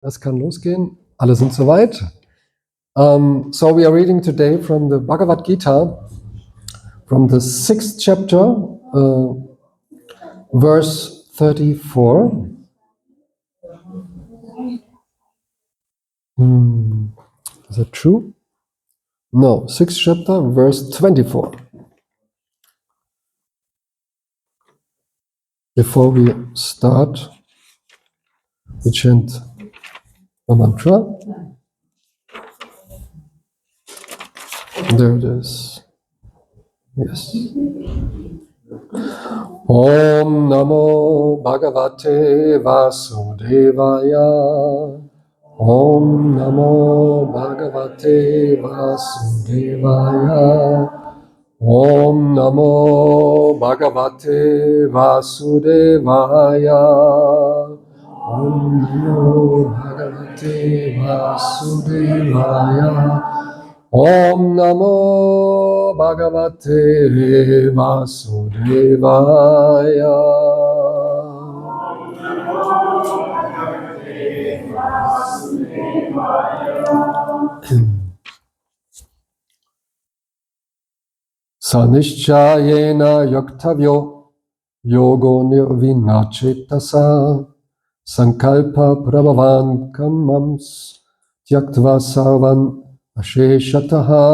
Das kann losgehen. Alle sind soweit. So we are reading today from the Bhagavad Gita, from the 6th chapter, verse 34. Is that true? No, 6th chapter, verse 24. Before we start, we chant a mantra. There it is. Yes. Om Namo Bhagavate Vasudevaya. Om Namo Bhagavate Vasudevaya. Om Namo Bhagavate Vasudevaya. Om Namo Bhagavate Vasudevaya. Om Namo Bhagavate Vasudevaya. Sanishchayena yoktavyo yogo nirvinachetasa sankalpa prabhavan kamams tyaktva sarvan asheshataha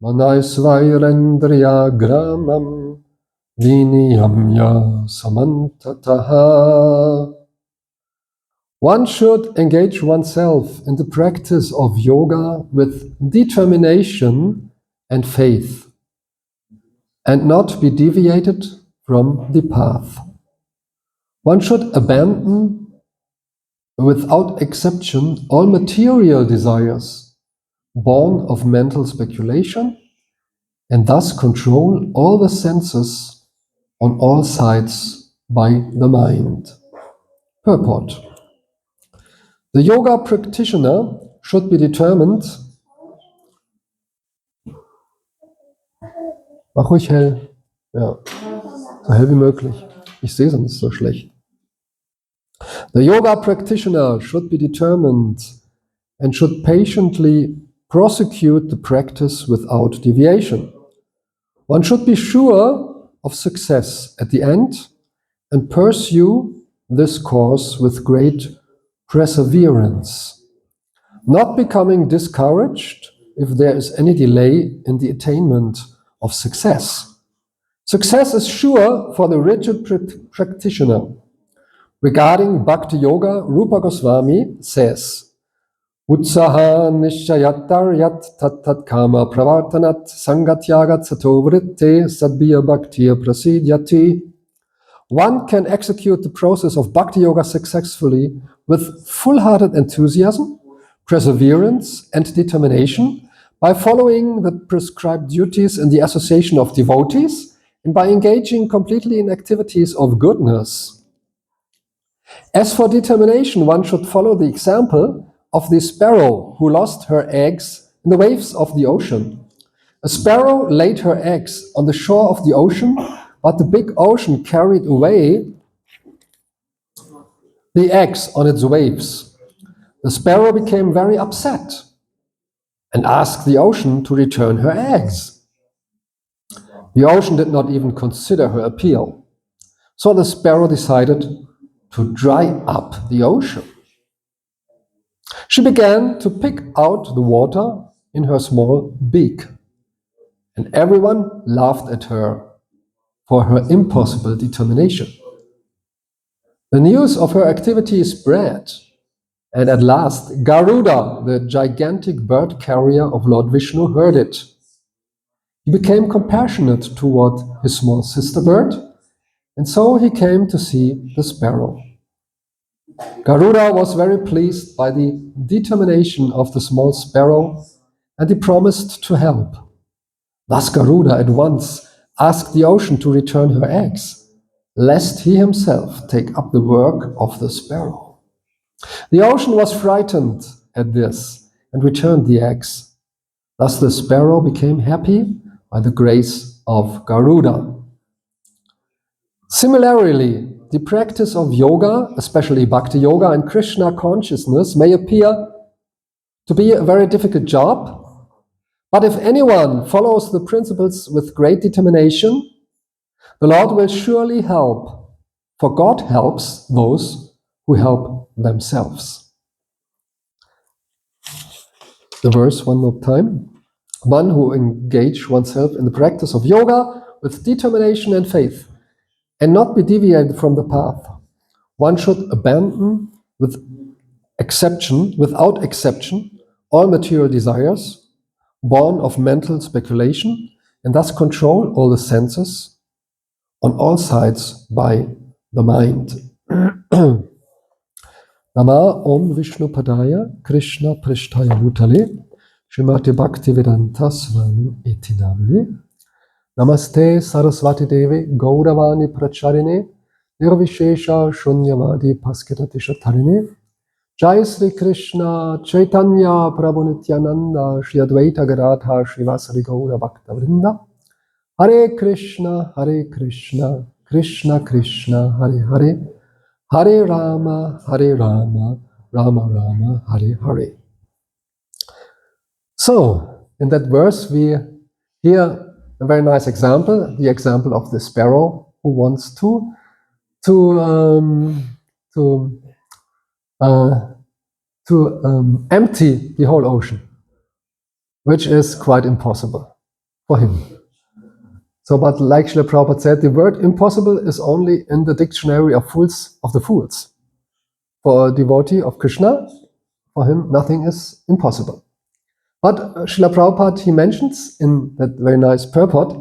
manaisvairendriya gramam viniyamya samantataha. One should engage oneself in the practice of yoga with determination and faith, and not be deviated from the path. One should abandon, without exception, all material desires born of mental speculation, and thus control all the senses on all sides by the mind. Purport. The yoga practitioner should be determined. Mach ruhig hell. Ja, so hell wie möglich. Ich sehe sonst so schlecht. The yoga practitioner should be determined and should patiently prosecute the practice without deviation. One should be sure of success at the end and pursue this course with great perseverance, not becoming discouraged if there is any delay in the attainment of success. Success is sure for the rigid practitioner. Regarding Bhakti Yoga, Rupa Goswami says, Utsaha nishchayattaryat tat kama pravartanat sangatyagat sato vritte sadbiya bhaktiya prasidyati. One can execute the process of Bhakti Yoga successfully with full-hearted enthusiasm, perseverance, and determination by following the prescribed duties in the association of devotees and by engaging completely in activities of goodness. As for determination, one should follow the example of the sparrow who lost her eggs in the waves of the ocean. A sparrow laid her eggs on the shore of the ocean, but the big ocean carried away the eggs on its waves. The sparrow became very upset and asked the ocean to return her eggs. The ocean did not even consider her appeal. So the sparrow decided to dry up the ocean. She began to pick out the water in her small beak, and everyone laughed at her for her impossible determination. The news of her activity spread, and at last Garuda, the gigantic bird carrier of Lord Vishnu, heard it. He became compassionate toward his small sister bird, and so he came to see the sparrow. Garuda was very pleased by the determination of the small sparrow, and he promised to help. Thus Garuda at once asked the ocean to return her eggs, lest he himself take up the work of the sparrow. The ocean was frightened at this and returned the eggs. Thus the sparrow became happy by the grace of Garuda. Similarly, the practice of yoga, especially bhakti yoga and Krishna consciousness, may appear to be a very difficult job, but if anyone follows the principles with great determination, the Lord will surely help, for God helps those who help themselves. The verse one more time. One who engage oneself in the practice of yoga with determination and faith, and not be deviated from the path. One should abandon without exception, all material desires, born of mental speculation, and thus control all the senses on all sides by the mind. Nama Om Vishnu Padaya Krishna Prishtaya Bhutale Srimati Bhaktivedanta Swami Iti Namine Namaste Saraswati Devi Gauravani Pracharine Nirvishesha Shunyavadi Paskitati Shatarine Jai Sri Krishna Chaitanya Prabhu Nityananda Shri Advaita Gadadhar Srivasari Gaura Bhakta Vrinda Hare Krishna Krishna Krishna Hare Hare Hare Rama Rama Rama Hare Hare. So, in that verse we hear a very nice example, the example of the sparrow who wants to empty the whole ocean, which is quite impossible for him. So, but like Srila Prabhupada said, the word impossible is only in the dictionary of the fools. For a devotee of Krishna, for him nothing is impossible. But Srila Prabhupada, he mentions in that very nice purport,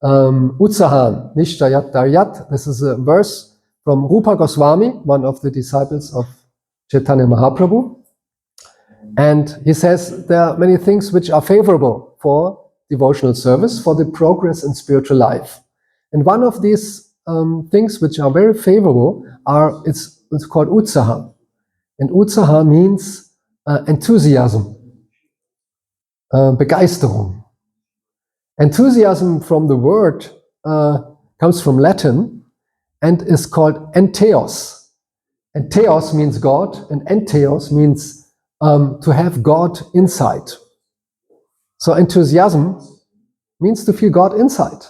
Utsahan, Nishtayat Daryat. This is a verse from Rupa Goswami, one of the disciples of Chaitanya Mahaprabhu. And he says there are many things which are favorable for devotional service, for the progress in spiritual life. And one of these things which are very favorable it's called Utsaha. And Utsaha means enthusiasm. Begeisterung. Enthusiasm from the word comes from Latin and is called entheos. Entheos means God, and entheos means to have God inside. So enthusiasm means to feel God inside.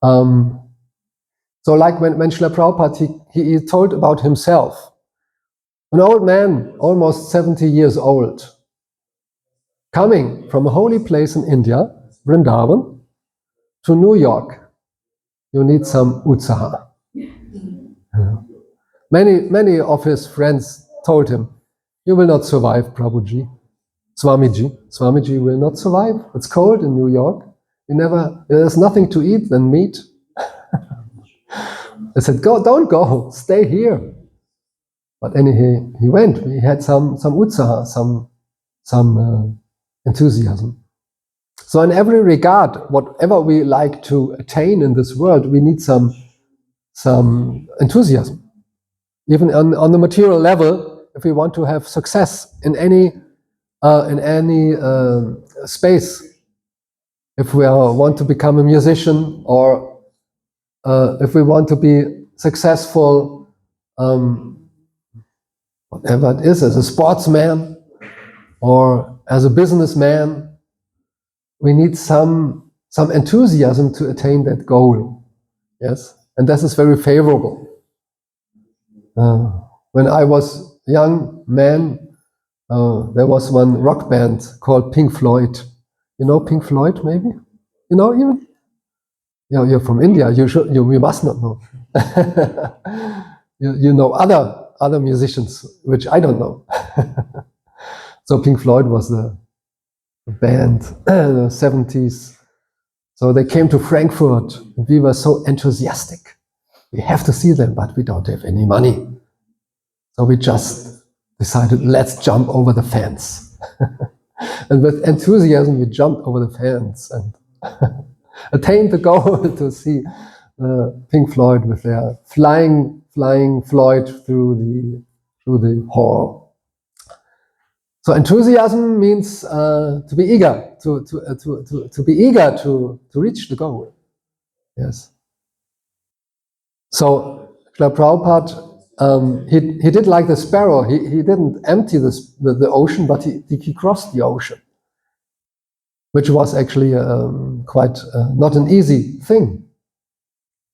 So like when Srila Prabhupada, he told about himself, an old man, almost 70 years old, coming from a holy place in India, Vrindavan, to New York, you need some utsaha. Many of his friends told him, you will not survive, Prabhuji. Swamiji will not survive. It's cold in New York. There's nothing to eat than meat. They said, don't go, stay here. But anyway, he went. He had some utsaha, some enthusiasm. So in every regard, whatever we like to attain in this world, we need some enthusiasm. Even on the material level, if we want to have success in any space, if we want to become a musician, or if we want to be successful, whatever it is, as a sportsman or as a businessman, we need some enthusiasm to attain that goal. Yes, and this is very favorable. When I was a young man, there was one rock band called Pink Floyd. You know Pink Floyd, maybe? You know even? Yeah, you're from India. You must not know. you know other musicians, which I don't know. So Pink Floyd was the band in the 70s. So they came to Frankfurt, and we were so enthusiastic. We have to see them, but we don't have any money. So we just decided, let's jump over the fence. And with enthusiasm, we jumped over the fence and attained the goal to see Pink Floyd with their flying Floyd through the hall. So enthusiasm means to be eager, to be eager to reach the goal. Yes. So Srila Prabhupada, he did like the sparrow. He didn't empty the ocean, but he crossed the ocean, which was actually quite not an easy thing.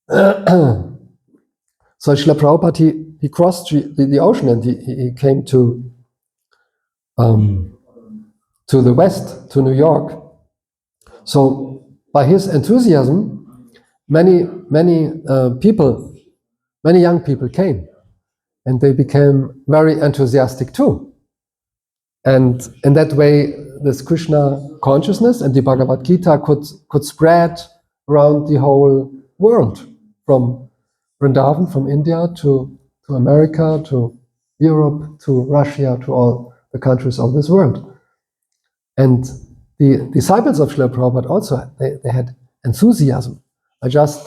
So Srila Prabhupada, he crossed the ocean, and he came to the west, to New York. So by his enthusiasm, many young people came, and they became very enthusiastic too. And in that way, this Krishna consciousness and the Bhagavad Gita could spread around the whole world, from Vrindavan, from India to America, to Europe, to Russia, to all the countries of this world. And the disciples of Srila Prabhupada also, they had enthusiasm. I just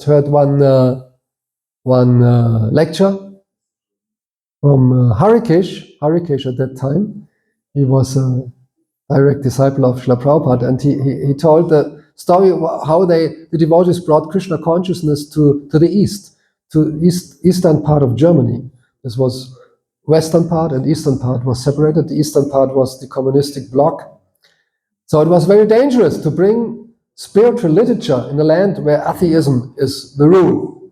heard one lecture from Harikesh at that time. He was a direct disciple of Srila Prabhupada, and he told the story of how the devotees brought Krishna consciousness to the east, to eastern part of Germany. This was western part, and eastern part was separated. The eastern part was the communistic bloc. So it was very dangerous to bring spiritual literature in a land where atheism is the rule.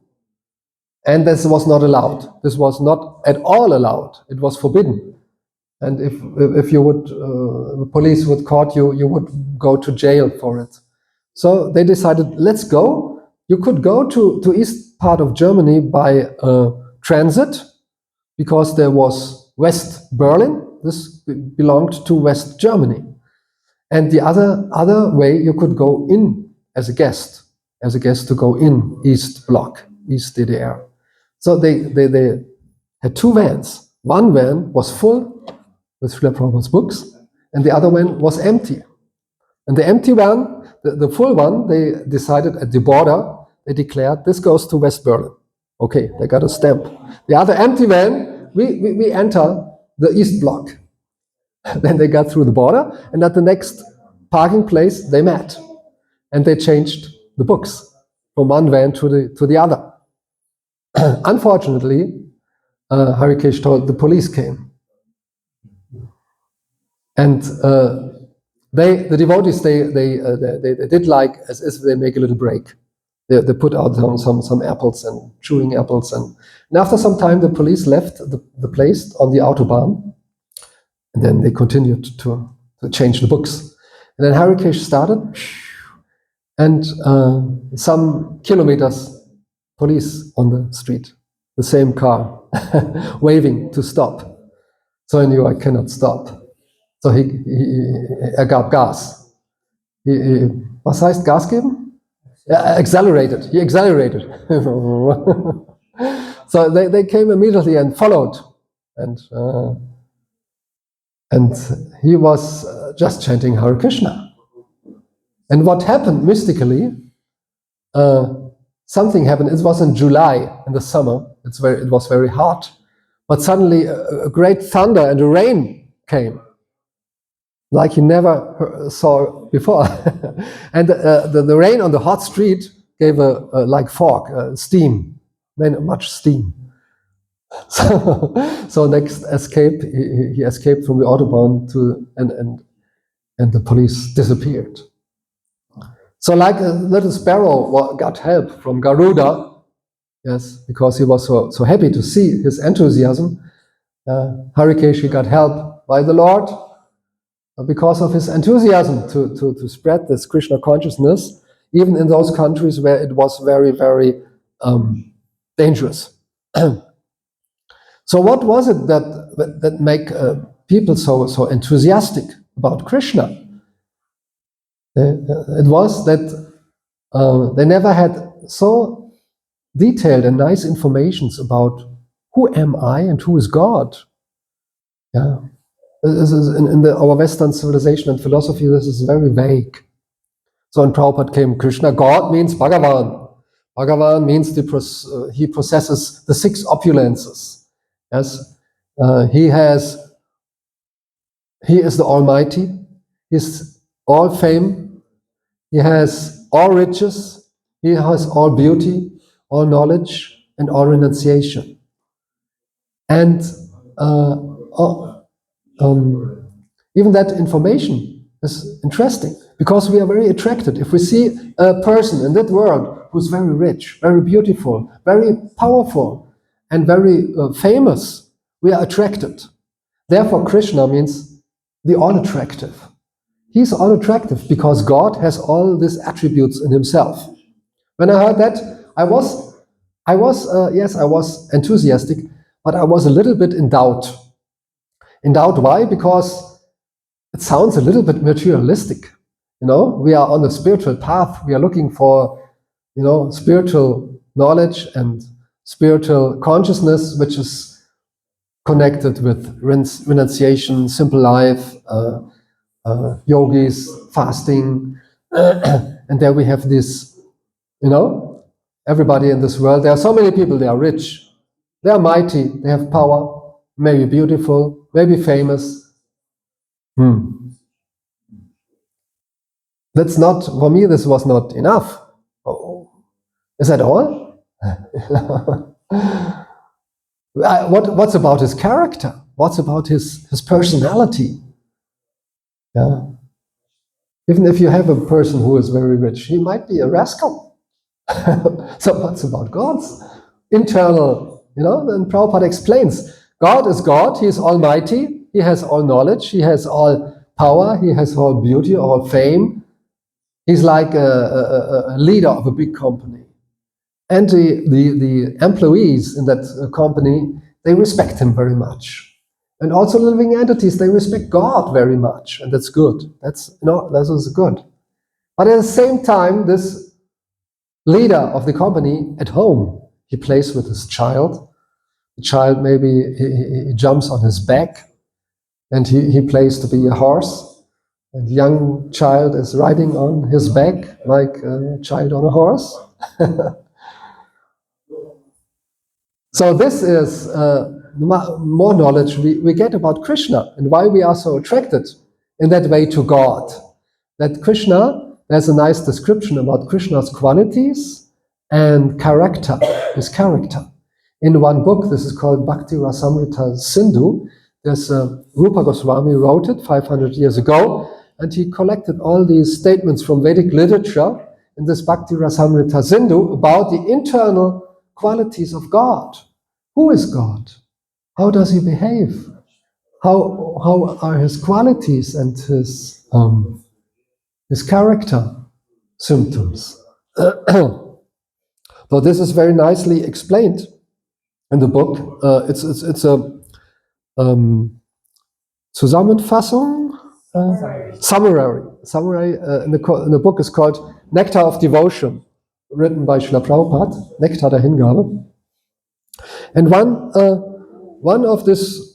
And this was not allowed. This was not at all allowed. It was forbidden. And if you would, the police would caught you, you would go to jail for it. So they decided, let's go. You could go to east part of Germany by transit, because there was West Berlin. This belonged to West Germany. And the other way, you could go in as a guest to go in East Bloc, East DDR. So they had two vans. One van was full with Srila Prabhupada's books, and the other one was empty. And the empty one, the full one, they decided at the border, they declared, this goes to West Berlin. Okay, they got a stamp. The other empty van, we enter the East Bloc. Then they got through the border, and at the next parking place, they met. And they changed the books from one van to the other. Unfortunately, Harikesh told, the police came. And the devotees, they did like as if they make a little break. They put out some apples and chewing apples. And after some time, the police left the place on the Autobahn. And then they continued to change the books. And then Harikesh started, and some kilometers, police on the street, the same car, waving to stop. So I knew I cannot stop. So er gab Gas. Was heißt Gas geben? Accelerated. He accelerated. So they came immediately and followed. And he was just chanting Hare Krishna. And what happened mystically, something happened. It was in July, in the summer. It was very hot. But suddenly a great thunder and a rain came, like he never saw before. And the rain on the hot street gave like fog, steam, much steam. So next escape, he escaped from the Autobahn and the police disappeared. So like a little sparrow got help from Garuda, yes, because he was so happy to see his enthusiasm. Harikesh got help by the Lord because of his enthusiasm to spread this Krishna consciousness, even in those countries where it was very, very dangerous. So what was it that make people so enthusiastic about Krishna? It was that they never had so detailed and nice informations about who am I and who is God. Yeah, in our Western civilization and philosophy, this is very vague. So in Prabhupada came Krishna. God means Bhagavan. Bhagavan means he possesses the 6 opulences. Yes, he is the Almighty. He's all fame. He has all riches. He has all beauty. all knowledge, and all renunciation. And even that information is interesting, because we are very attracted. If we see a person in that world who's very rich, very beautiful, very powerful, and very famous, we are attracted. Therefore, Krishna means the all-attractive. He's all-attractive because God has all these attributes in himself. When I heard that, I was enthusiastic, but I was a little bit in doubt. In doubt, why? Because it sounds a little bit materialistic. We are on a spiritual path. We are looking for, spiritual knowledge and spiritual consciousness, which is connected with renunciation, simple life, yogis, fasting, and there we have this, everybody in this world. There are so many people. They are rich, they are mighty, they have power, maybe beautiful, maybe famous. That's not, for me, this was not enough. Oh, is that all? What's about his character? What's about his personality? Yeah. Even if you have a person who is very rich, he might be a rascal. So what's about God's internal, then Prabhupada explains, God is God, he is almighty, he has all knowledge, he has all power, he has all beauty, all fame. He's like a leader of a big company. And the employees in that company, they respect him very much. And also living entities, they respect God very much, and that's good. This is good. But at the same time, this leader of the company at home, he plays with his child. The child, maybe he jumps on his back, and he plays to be a horse. And the young child is riding on his back like a child on a horse. So this is more knowledge we get about Krishna and why we are so attracted in that way to God. That Krishna, there's a nice description about Krishna's qualities and character, his character. In one book, this is called Bhakti Rasamrita Sindhu. There's Rupa Goswami wrote it 500 years ago, and he collected all these statements from Vedic literature in this Bhakti Rasamrita Sindhu about the internal qualities of God. Who is God? How does he behave? How are his qualities and his character symptoms? So this is very nicely explained in the book. It's a Zusammenfassung, summary in the book is called Nectar of Devotion, written by Srila Prabhupada, Nektar der Hingabe. And one of this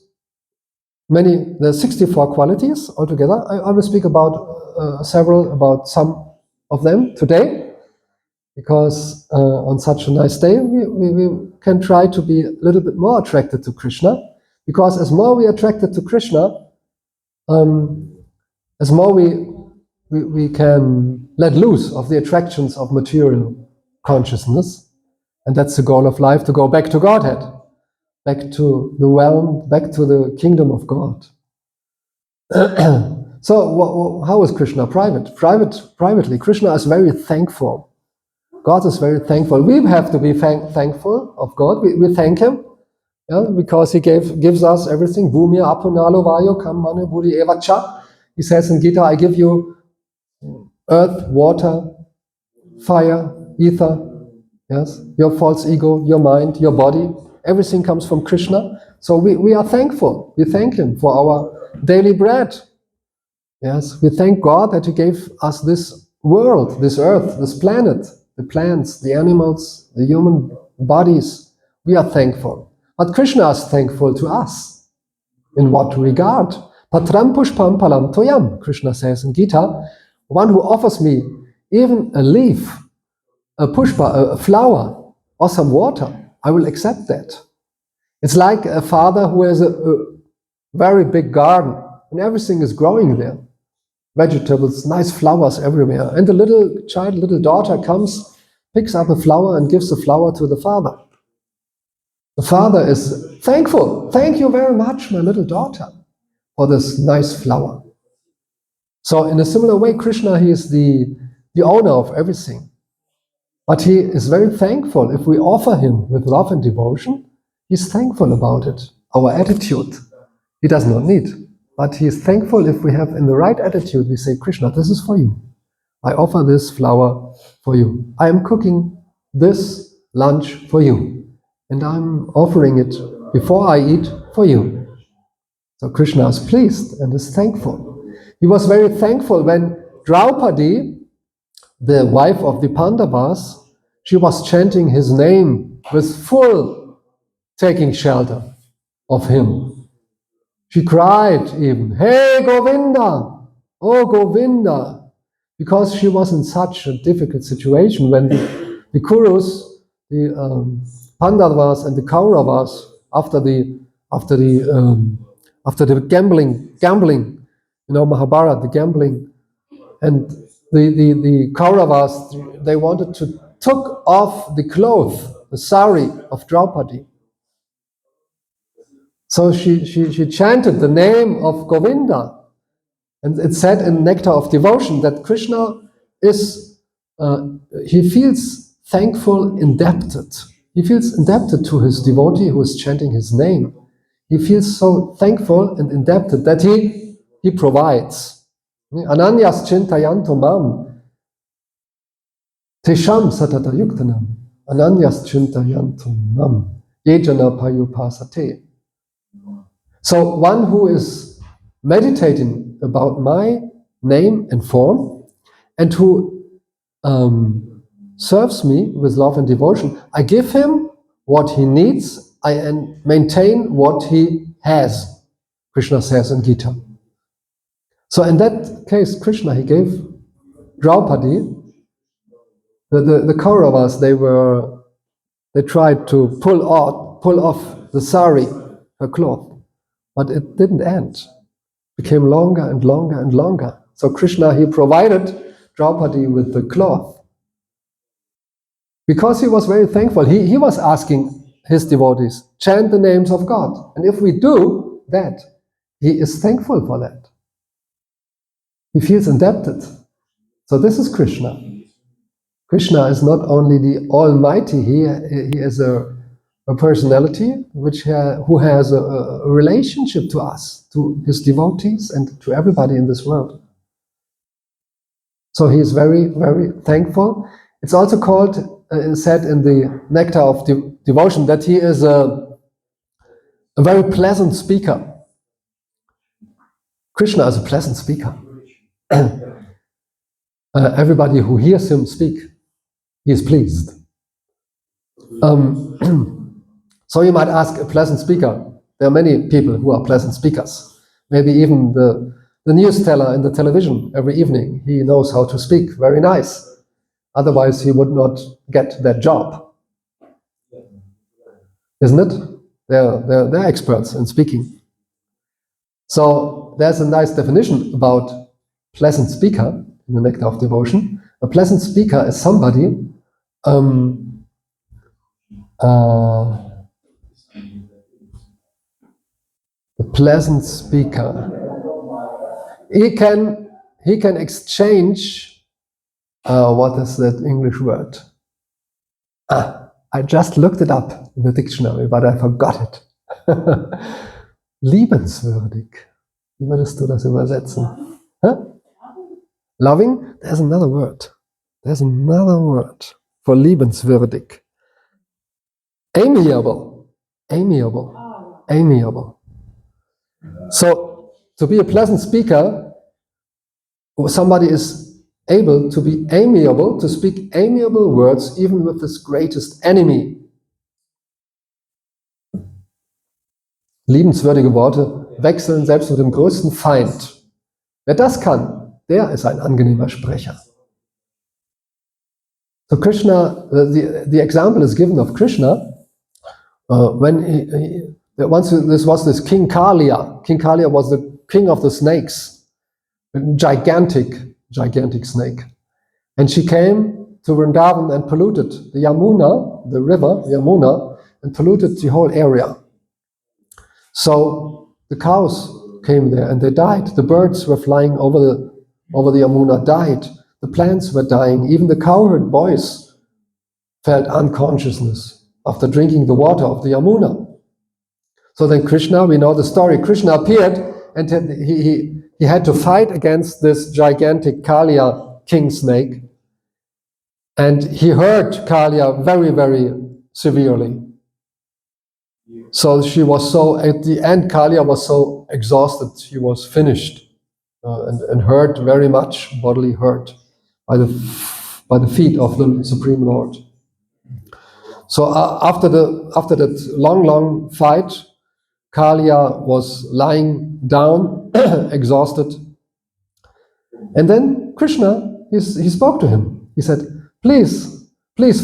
there's 64 qualities altogether. I will speak about some of them today, because on such a nice day we can try to be a little bit more attracted to Krishna, because as more we are attracted to Krishna, as more we can let loose of the attractions of material consciousness. And that's the goal of life, to go back to Godhead, back to the realm, back to the kingdom of God. So how is Krishna privately? Krishna is very thankful. God is very thankful. We have to be thankful of God. We thank him, because he gives us everything. Bhumya apunalo vayo kammane buddhi evacha. He says in Gita, I give you earth, water, fire, ether. Yes, your false ego, your mind, your body, everything comes from Krishna. So we are thankful. We thank him for our daily bread. Yes, we thank God that he gave us this world, this earth, this planet, the plants, the animals, the human bodies. We are thankful. But Krishna is thankful to us. In what regard? Patram pushpam palam toyam, Krishna says in Gita, one who offers me even a leaf, a pushpa, a flower, or some water, I will accept that. It's like a father who has a very big garden and everything is growing there. Vegetables, nice flowers everywhere. And the little daughter comes picks up a flower and gives the flower to the father. The father is thankful. Thank you very much, my little daughter, for this nice flower. So in a similar way, Krishna, he is the owner of everything. But he is very thankful if we offer him with love and devotion. He's thankful about it. Our attitude, he does not need. But he is thankful if we have in the right attitude, we say, Krishna, this is for you. I offer this flower for you. I am cooking this lunch for you. And I'm offering it before I eat for you. So Krishna is pleased and is thankful. He was very thankful when Draupadi, the wife of the Pandavas, she was chanting his name with full taking shelter of him. She cried even, "Hey Govinda, oh Govinda," because she was in such a difficult situation when the Kurus, the Pandavas and the Kauravas, after the gambling, Mahabharata, the gambling, and the Kauravas, they wanted to took off the cloth, the sari of Draupadi. So she chanted the name of Govinda. And it said in Nectar of Devotion that Krishna is, he feels thankful, indebted. He feels indebted to his devotee who is chanting his name. He feels so thankful and indebted that he provides. Ananyas chintayanto mam, tesham satata yuktanam, ananyas chintayanto mam, yejana payupasate. So one who is meditating about my name and form and who serves me with love and devotion, I give him what he needs, I maintain what he has, Krishna says in Gita. So in that case, Krishna, he gave Draupadi, the Kauravas, they tried to pull off the sari, her cloth. But it didn't end. It became longer and longer and longer. So Krishna, he provided Draupadi with the cloth. Because he was very thankful, he was asking his devotees, chant the names of God. And if we do that, he is thankful for that. He feels indebted. So this is Krishna. Krishna is not only the Almighty, he is a personality who has a relationship to us, to his devotees and to everybody in this world. So he is very, very thankful. It's also called, said in the Nectar of Devotion, that he is a very pleasant speaker. Krishna is a pleasant speaker. Everybody who hears him speak, he is pleased. So you might ask, a pleasant speaker. There are many people who are pleasant speakers. Maybe even the news teller in the television every evening. He knows how to speak. Very nice. Otherwise, he would not get that job. Isn't it? They're experts in speaking. So there's a nice definition about pleasant speaker in the Nectar of Devotion. A pleasant speaker is somebody a pleasant speaker. He can exchange. What is that English word? I just looked it up in the dictionary, but I forgot it. Liebenswürdig. Wie würdest du das übersetzen? Huh? Loving? There's another word. There's another word for liebenswürdig. Amiable. Amiable. Amiable. So, to be a pleasant speaker, somebody is able to be amiable, to speak amiable words even with his greatest enemy. Liebenswürdige Worte wechseln selbst mit dem größten Feind. Wer das kann, der ist ein angenehmer Sprecher. So Krishna, the example is given of Krishna when once this was this King Kalia. King Kalia was the king of the snakes, a gigantic snake. And she came to Vrindavan and polluted the Yamuna, the river Yamuna, and polluted the whole area. So the cows came there and they died. The birds were flying over the Yamuna, died. The plants were dying. Even the cowherd boys felt unconsciousness after drinking the water of the Yamuna. So then Krishna, we know the story, Krishna appeared and he had to fight against this gigantic Kaliya king snake. And he hurt Kaliya very, very severely. So she was so, at the end, Kaliya was so exhausted, she was finished and hurt very much, bodily hurt by the feet of the Supreme Lord. So after that long fight, Kaliya was lying down, exhausted. And then Krishna, he spoke to him. He said, please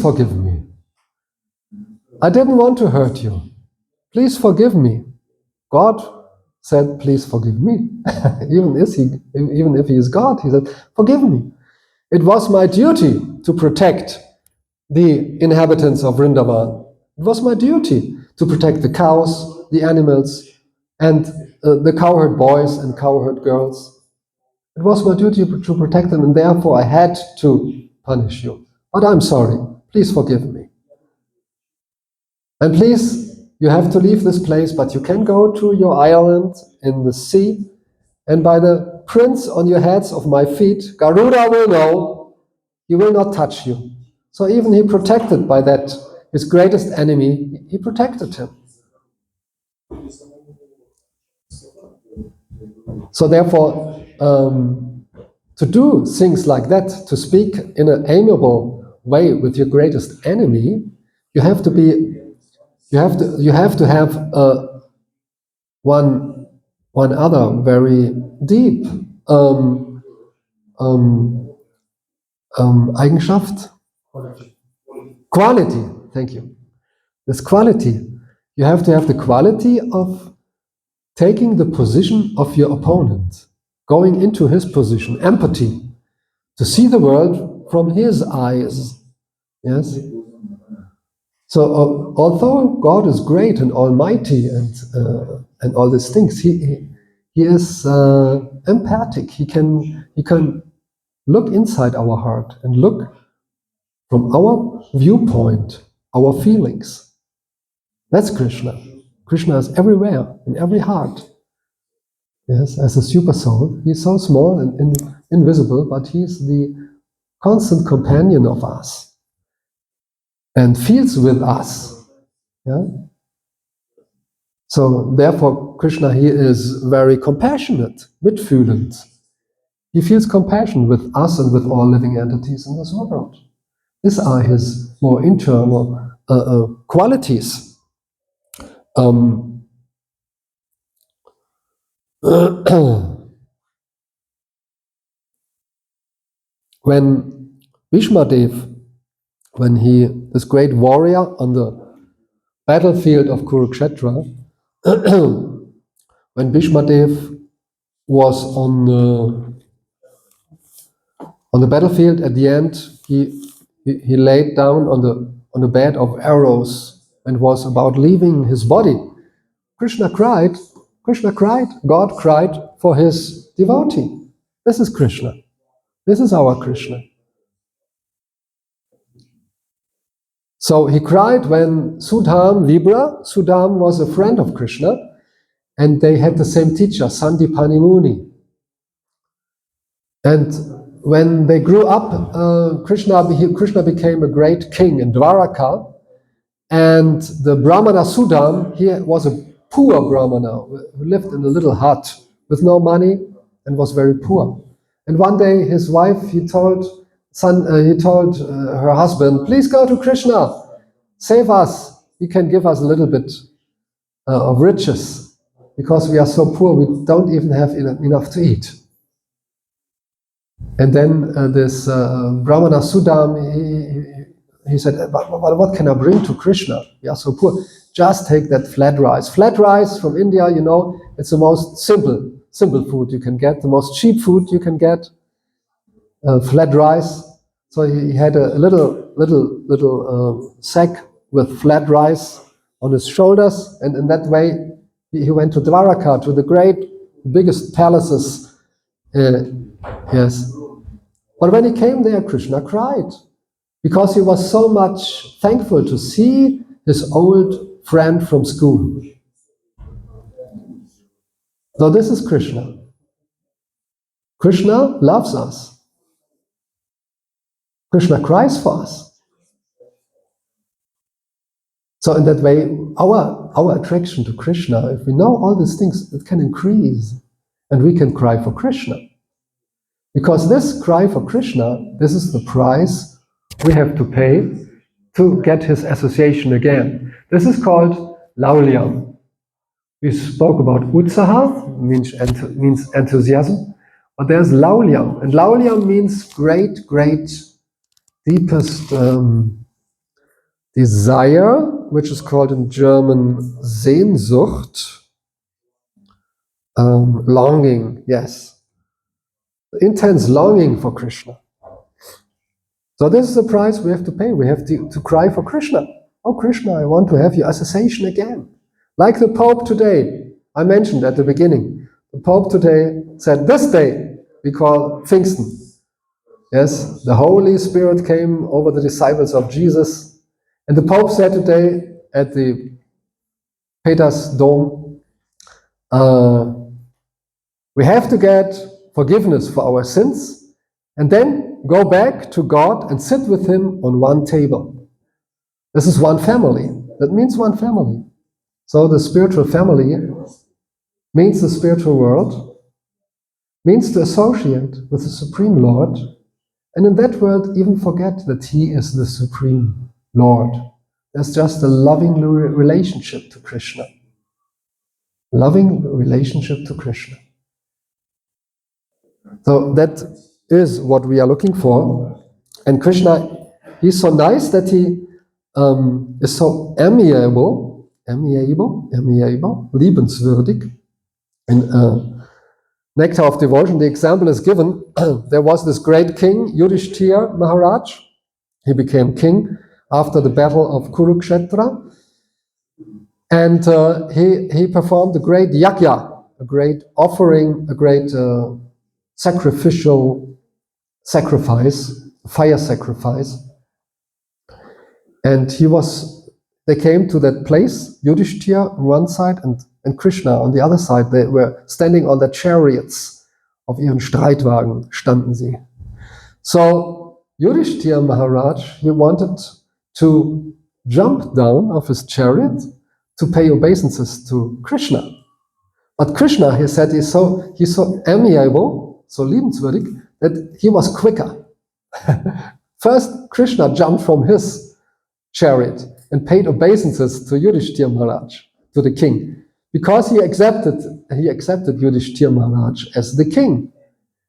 forgive me. I didn't want to hurt you. Please forgive me. God said, please forgive me. Even if he is God, he said, forgive me. It was my duty to protect the inhabitants of Vrindavan. It was my duty to protect the cows, the animals, and the cowherd boys and cowherd girls. It was my duty to protect them, and therefore I had to punish you. But I'm sorry. Please forgive me. And please, you have to leave this place, but you can go to your island in the sea, and by the prints on your heads of my feet, Garuda will know he will not touch you. So even he protected by that, his greatest enemy, he protected him. So therefore, to do things like that, to speak in an amiable way with your greatest enemy, you have to have one other very deep Eigenschaft, quality. Thank you. This quality, you have to have the quality of taking the position of your opponent, going into his position, empathy, to see the world from his eyes. Yes. So although God is great and almighty and all these things, he is empathic. He can look inside our heart and look from our viewpoint, our feelings. That's Krishna. Krishna is everywhere, in every heart. Yes, as a super soul, he's so small and invisible, but he's the constant companion of us and feels with us. Yeah? So therefore, Krishna, he is very compassionate, mitfühlend. He feels compassion with us and with all living entities in this world. These are his more internal qualities. When Bhishmadev, this great warrior on the battlefield of Kurukshetra, when Bhishmadev was on the battlefield, at the end he laid down on the bed of arrows and was about leaving his body. Krishna cried, God cried for his devotee. This is Krishna. This is our Krishna. So he cried when Sudham was a friend of Krishna, and they had the same teacher, Sandipani Muni. And when they grew up, Krishna became a great king in Dwaraka, and the Brahmana Sudham, he was a poor Brahmana who lived in a little hut with no money and was very poor. And one day his wife, he told her husband, please go to Krishna, save us, he can give us a little bit of riches, because we are so poor, we don't even have enough to eat. And then this Brahmana Sudham, he said, but what can I bring to Krishna? We are so poor. Just take that flat rice. Flat rice from India, you know, it's the most simple food you can get, the most cheap food you can get. Flat rice. So he had a little sack with flat rice on his shoulders, and in that way he went to Dwaraka, to the biggest palaces. Yes. But when he came there, Krishna cried, because he was so much thankful to see his old friend from school. So this is Krishna. Krishna loves us. Krishna cries for us. So in that way, our attraction to Krishna, if we know all these things, it can increase. And we can cry for Krishna. Because this cry for Krishna, this is the price we have to pay to get his association again. This is called laulyam. We spoke about utsaha, means enthusiasm, but there's laulyam. And laulyam means great, deepest desire, which is called in German Sehnsucht, longing, yes. Intense longing for Krishna. So this is the price we have to pay. We have to cry for Krishna. Oh Krishna, I want to have your association again. Like the Pope today, I mentioned at the beginning. The Pope today said, this day we call Pfingsten. Yes, the Holy Spirit came over the disciples of Jesus. And the Pope said today at the Peters Dome, we have to get forgiveness for our sins and then go back to God and sit with him on one table. This is one family. That means one family. So the spiritual family means the spiritual world, means to associate with the Supreme Lord, and in that world even forget that he is the Supreme Lord. There's just a loving relationship to Krishna. Loving relationship to Krishna. So that is what we are looking for. And Krishna, he's so nice that he is so amiable, liebenswürdig. In Nectar of Devotion, the example is given. There was this great king, Yudhishthira Maharaj. He became king after the battle of Kurukshetra. And he performed a great yajna, a great offering, a great sacrificial sacrifice, fire sacrifice. And they came to that place, Yudhishthira on one side and Krishna on the other side. They were standing on the chariots. Auf ihren Streitwagen standen sie. So Yudhishthira Maharaj, he wanted to jump down off his chariot to pay obeisances to Krishna. But Krishna, he said, he's so amiable, so liebenswürdig, that he was quicker. First, Krishna jumped from his chariot and paid obeisances to Yudhishthira Maharaj, to the king, because he accepted Yudhishthira Maharaj as the king.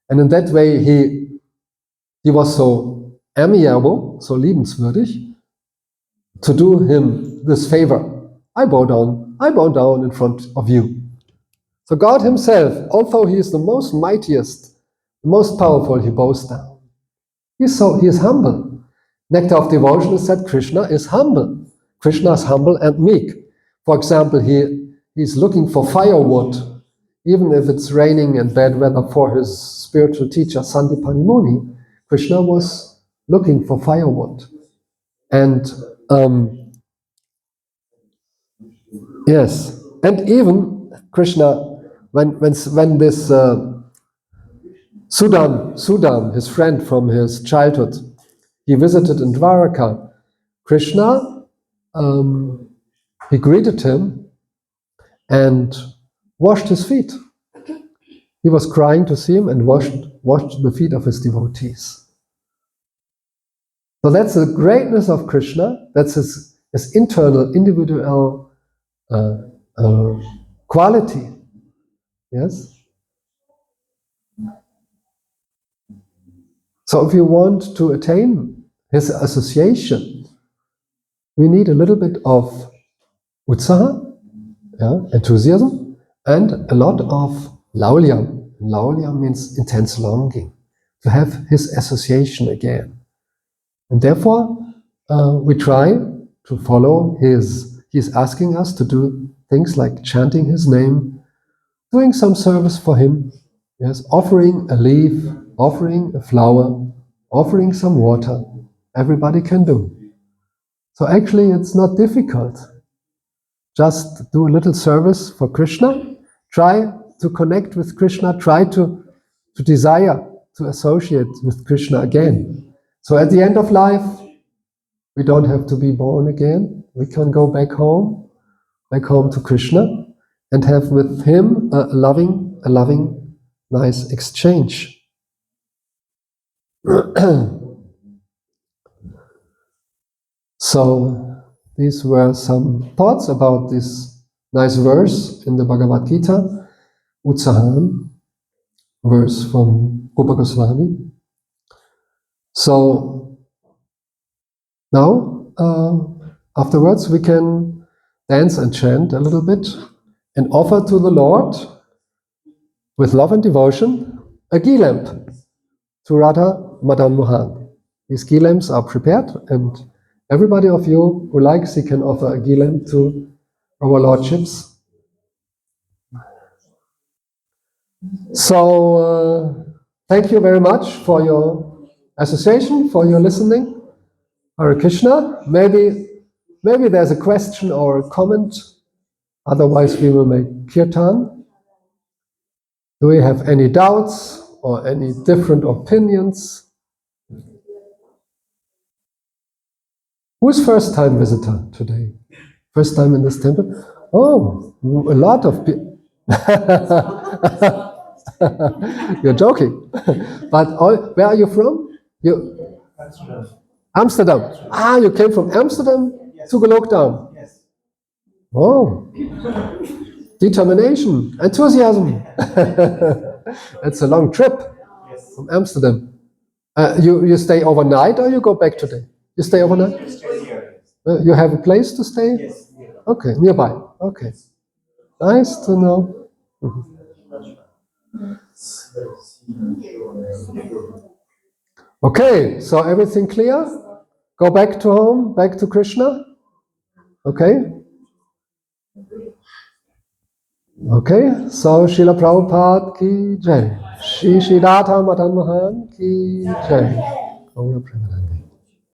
And in that way, he was so amiable, so liebenswürdig, to do him this favor. I bow down in front of you. So God himself, although he is the most mightiest, the most powerful, he bows down. He is humble. Nectar of Devotion is that Krishna is humble. Krishna is humble and meek. For example, he's looking for firewood, even if it's raining and bad weather, for his spiritual teacher, Sandipani Muni. Krishna was looking for firewood. And yes, and even Krishna, when this Sudam, his friend from his childhood, he visited in Dwaraka, Krishna, he greeted him and washed his feet. He was crying to see him and washed the feet of his devotees. So that's the greatness of Krishna. That's his internal, individual quality. Yes? So if you want to attain his association, we need a little bit of utsaha, enthusiasm, and a lot of laulyam. Laulyam means intense longing, to have his association again. And therefore, we try to follow he's asking us to do things like chanting his name, doing some service for him, yes, offering a leaf, offering a flower, offering some water. Everybody can do. So actually, it's not difficult. Just do a little service for Krishna. Try to connect with Krishna. Try to desire to associate with Krishna again. So at the end of life, we don't have to be born again. We can go back home to Krishna, and have with him a loving, nice exchange. So these were some thoughts about this nice verse in the Bhagavad Gita, Utsahan, verse from Rupa Goswami. So now, afterwards, we can dance and chant a little bit and offer to the Lord, with love and devotion, a ghee lamp to Radha Madan Mohan. These ghee lamps are prepared, and everybody of you who likes, he can offer a ghee lamp to our lordships. So, thank you very much for your association, for your listening. Hare Krishna. Maybe there's a question or a comment. Otherwise, we will make kirtan. Do we have any doubts or any different opinions? Who's first time visitor today? First time in this temple? Oh, a lot of people. You're joking. But where are you from? Amsterdam. Ah, you came from Amsterdam to Goloka Dhama. Yes. Oh, determination, enthusiasm. It's a long trip from Amsterdam. You stay overnight or you go back today? You stay overnight? You have a place to stay? Yes. Okay, nearby. Okay. Nice to know. Okay, so everything clear? Go back to home, back to Krishna? Okay? Okay, so Srila Prabhupada ki jai. Shri Radha Madan Mohan ki jai.